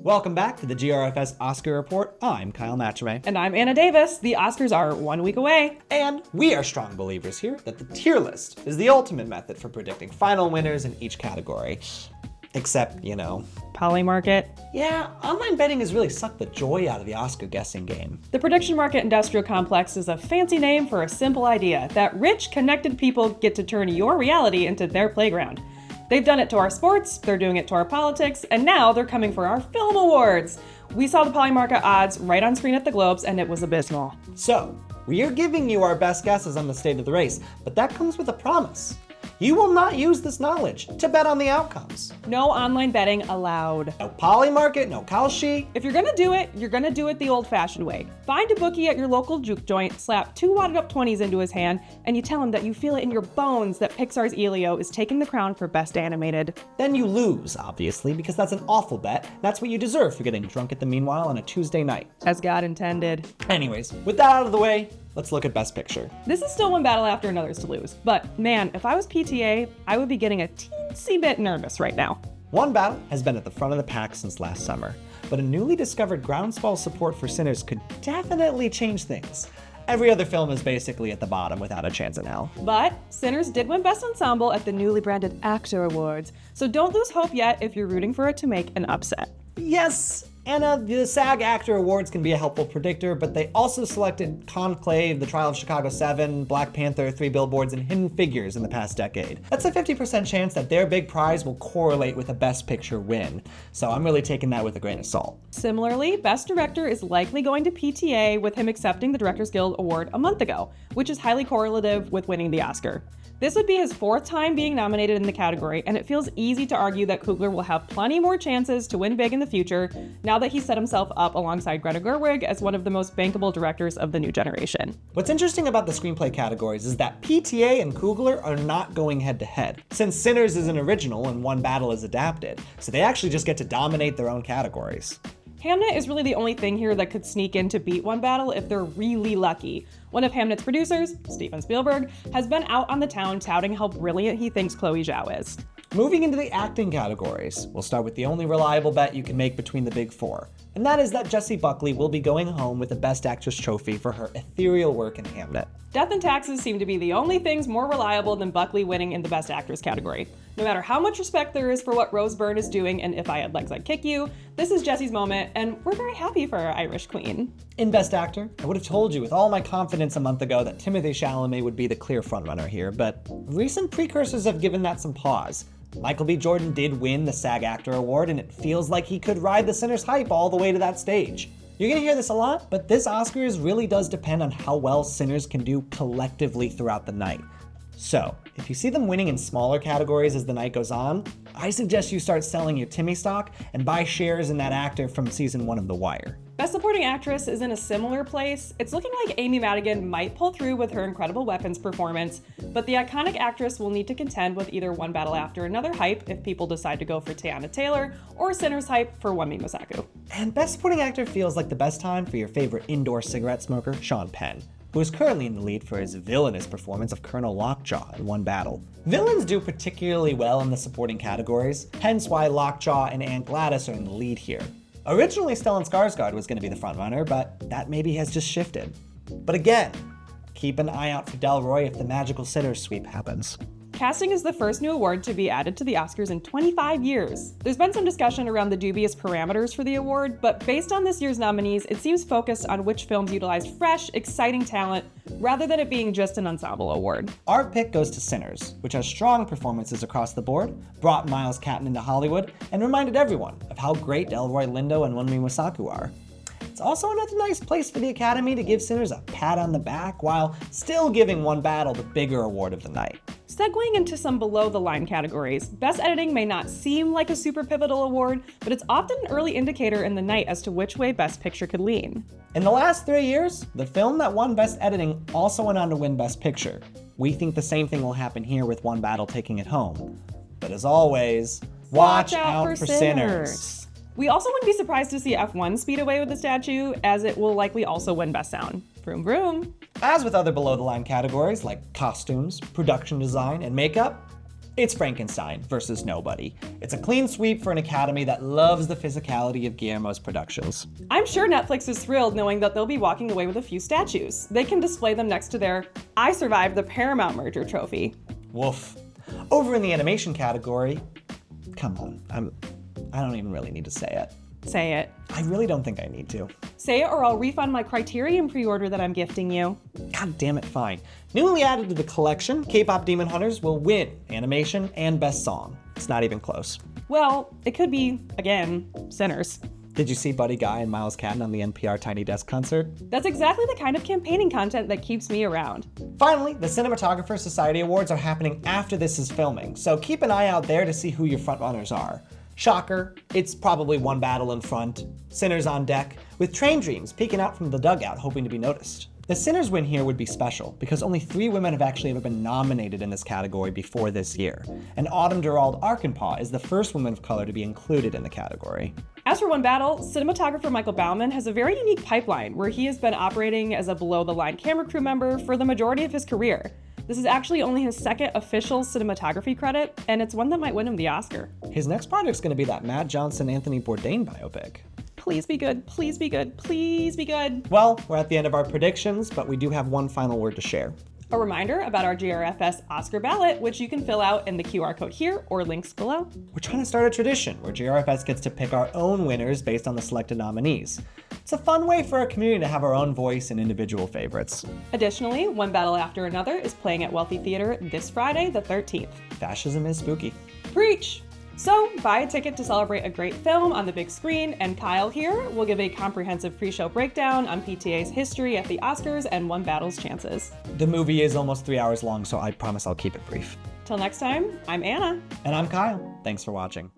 Welcome back to the GRFS Oscar Report. I'm Kyle Matchame. And I'm Anna Davis. The Oscars are 1 week away. And we are strong believers here that the tier list is the ultimate method for predicting final winners in each category. Except, Polymarket. Yeah, online betting has really sucked the joy out of the Oscar guessing game. The prediction market industrial complex is a fancy name for a simple idea that rich, connected people get to turn your reality into their playground. They've done it to our sports, they're doing it to our politics, and now they're coming for our film awards. We saw the Polymarket odds right on screen at the Globes, and it was abysmal. So, we are giving you our best guesses on the state of the race, but that comes with a promise. You will not use this knowledge to bet on the outcomes. No online betting allowed. No Polymarket, no Kalshi. If you're gonna do it, you're gonna do it the old-fashioned way. Find a bookie at your local juke joint, slap 2 wadded up 20s into his hand, and you tell him that you feel it in your bones that Pixar's Elio is taking the crown for Best Animated. Then you lose, obviously, because that's an awful bet. That's what you deserve for getting drunk at the Meanwhile on a Tuesday night. As God intended. Anyways, with that out of the way, let's look at Best Picture. This is still one battle after another's to lose, but man, if I was PTA, I would be getting a teensy bit nervous right now. One Battle has been at the front of the pack since last summer, but a newly discovered groundswell support for Sinners could definitely change things. Every other film is basically at the bottom without a chance in hell. But Sinners did win Best Ensemble at the newly branded Actor Awards, so don't lose hope yet if you're rooting for it to make an upset. Yes, Anna, the SAG Actor Awards can be a helpful predictor, but they also selected Conclave, The Trial of Chicago 7, Black Panther, 3 Billboards, and Hidden Figures in the past decade. That's a 50% chance that their big prize will correlate with a Best Picture win, so I'm really taking that with a grain of salt. Similarly, Best Director is likely going to PTA with him accepting the Directors Guild Award a month ago, which is highly correlative with winning the Oscar. This would be his 4th time being nominated in the category, and it feels easy to argue that Coogler will have plenty more chances to win big in the future now that he set himself up alongside Greta Gerwig as one of the most bankable directors of the new generation. What's interesting about the screenplay categories is that PTA and Coogler are not going head-to-head, since Sinners is an original and One Battle is adapted, so they actually just get to dominate their own categories. Hamnet is really the only thing here that could sneak in to beat One Battle if they're really lucky. One of Hamnet's producers, Steven Spielberg, has been out on the town touting how brilliant he thinks Chloe Zhao is. Moving into the acting categories, we'll start with the only reliable bet you can make between the big four, and that is that Jessie Buckley will be going home with the Best Actress trophy for her ethereal work in Hamnet. Death and Taxes seem to be the only things more reliable than Buckley winning in the Best Actress category. No matter how much respect there is for what Rose Byrne is doing and If I Had Legs I'd Kick You, this is Jessie's moment, and we're very happy for our Irish queen. In Best Actor, I would have told you with all my confidence a month ago that Timothée Chalamet would be the clear frontrunner here, but recent precursors have given that some pause. Michael B. Jordan did win the SAG Actor Award, and it feels like he could ride the Sinners hype all the way to that stage. You're gonna hear this a lot, but this Oscars really does depend on how well Sinners can do collectively throughout the night. So, if you see them winning in smaller categories as the night goes on, I suggest you start selling your Timmy stock and buy shares in that actor from season 1 of The Wire. Best Supporting Actress is in a similar place. It's looking like Amy Madigan might pull through with her Incredible Weapons performance, but the iconic actress will need to contend with either One Battle After Another hype if people decide to go for Teyana Taylor, or Sinners hype for Wunmi Mosaku. And Best Supporting Actor feels like the best time for your favorite indoor cigarette smoker, Sean Penn, who is currently in the lead for his villainous performance of Colonel Lockjaw in One Battle. Villains do particularly well in the supporting categories, hence why Lockjaw and Aunt Gladys are in the lead here. Originally, Stellan Skarsgård was going to be the frontrunner, but that maybe has just shifted. But again, keep an eye out for Delroy if the magical Sinners sweep happens. Casting is the first new award to be added to the Oscars in 25 years. There's been some discussion around the dubious parameters for the award, but based on this year's nominees, it seems focused on which films utilized fresh, exciting talent, rather than it being just an ensemble award. Our pick goes to Sinners, which has strong performances across the board, brought Miles Catton into Hollywood, and reminded everyone of how great Delroy Lindo and Wunmi Mosaku are. It's also another nice place for the Academy to give Sinners a pat on the back while still giving One Battle the bigger award of the night. Segueing into some below-the-line categories, Best Editing may not seem like a super pivotal award, but it's often an early indicator in the night as to which way Best Picture could lean. In the last 3 years, the film that won Best Editing also went on to win Best Picture. We think the same thing will happen here with One Battle taking it home. But as always, watch out for Sinners. We also wouldn't be surprised to see F1 speed away with the statue, as it will likely also win Best Sound. Vroom vroom. As with other below-the-line categories like costumes, production design, and makeup, It's Frankenstein versus Nobody. It's a clean sweep for an Academy that loves the physicality of Guillermo's productions. I'm sure Netflix is thrilled knowing that they'll be walking away with a few statues. They can display them next to their I Survived the Paramount Merger trophy. Woof. Over in the animation category, come on, I don't even really need to say it. Say it. I really don't think I need to. Say it or I'll refund my Criterion pre-order that I'm gifting you. God damn it, fine. Newly added to the collection, K-pop Demon Hunters will win animation and best song. It's not even close. Well, it could be, again, Sinners. Did you see Buddy Guy and Miles Catton on the NPR Tiny Desk concert? That's exactly the kind of campaigning content that keeps me around. Finally, the Cinematographer Society Awards are happening after this is filming, so keep an eye out there to see who your frontrunners are. Shocker, it's probably One Battle in front, Sinners on deck, with Train Dreams peeking out from the dugout hoping to be noticed. The Sinners win here would be special, because only 3 women have actually ever been nominated in this category before this year, and Autumn Durald Arkenpaw is the first woman of color to be included in the category. As for One Battle, cinematographer Michael Bauman has a very unique pipeline where he has been operating as a below-the-line camera crew member for the majority of his career. This is actually only his second official cinematography credit, and it's one that might win him the Oscar. His next project's gonna be that Matt Johnson-Anthony Bourdain biopic. Please be good, please be good, please be good. Well, we're at the end of our predictions, but we do have one final word to share. A reminder about our GRFS Oscar ballot, which you can fill out in the QR code here or links below. We're trying to start a tradition where GRFS gets to pick our own winners based on the selected nominees. It's a fun way for our community to have our own voice and individual favorites. Additionally, One Battle After Another is playing at Wealthy Theater this Friday, the 13th. Fascism is spooky. Preach! So, buy a ticket to celebrate a great film on the big screen, and Kyle here will give a comprehensive pre-show breakdown on PTA's history at the Oscars and One Battle's chances. The movie is almost 3 hours long, so I promise I'll keep it brief. Till next time, I'm Anna. And I'm Kyle. Thanks for watching.